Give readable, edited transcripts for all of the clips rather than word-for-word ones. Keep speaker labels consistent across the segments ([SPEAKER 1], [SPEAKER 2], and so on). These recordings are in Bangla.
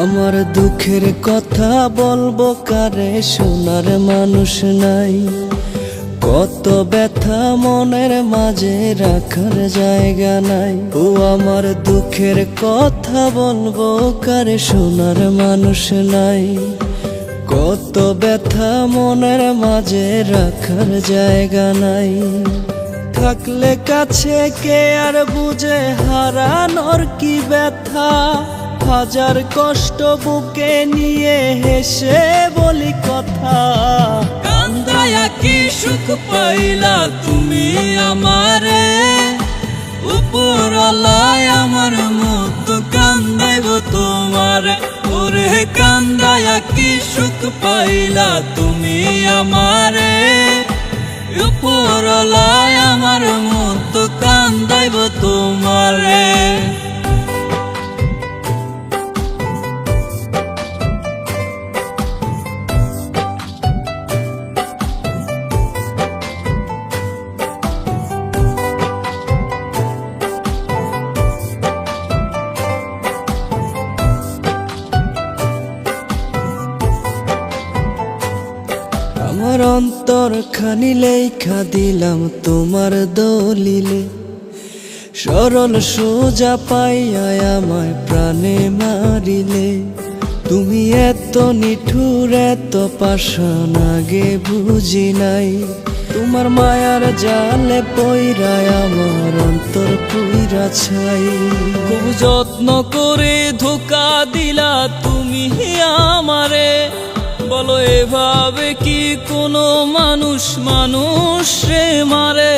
[SPEAKER 1] আমার দুঃখের কথা বলবো কারে, শোনার মানুষ নাই। কত ব্যথা মনের মাঝে রাখার জায়গা নাই। ও আমার দুঃখের কথা বলবো কারে, শোনার মানুষ নাই। কত ব্যথা মনের মাঝে রাখার জায়গা নাই। থাকলে কাছে কে আর বুঝে হারানোর কি ব্যথা। হাজার কষ্ট বুকে নিয়ে হেসে বলি কথা।
[SPEAKER 2] কান্দায়া কি সুখ পাইলা তুমি আমারে, উপরলায় আমার মুখ কান্দাইব তোমারে। ওরে কান্দায়া কি সুখ পাইলা তুমি আমারে, উপরলায় আমার মুখ কান্দাইব তোমারে।
[SPEAKER 1] আমার অন্তর খানি লেখা দিলাম তোমার দলিলে। সরল সোজা পাইয়া আমায় প্রাণে মারিলে। তুমি এত নিঠুর এত পাষাণ আগে বুঝি নাই। তোমার মায়ার জালে পইরায় আমার অন্তর পুইরা ছাই।
[SPEAKER 2] খুব যত্ন করে ধোকা দিলা তুমি আমারে। বলো এভাবে কি কোনো মানুষ মানুষে মারে।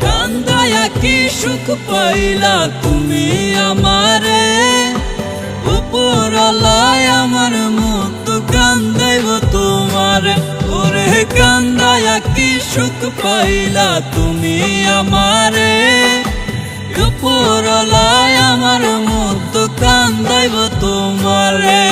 [SPEAKER 2] কান্দায়া কি সুখ পাইলা তুমি আমারে, উপরলায় আমার মুখ কান্দাইব তোমারে। ওরে কান্দায়া কি সুখ পাইলা তুমি আমারে, উপরলায় আমার মুখ কান্দাইব তোমারে।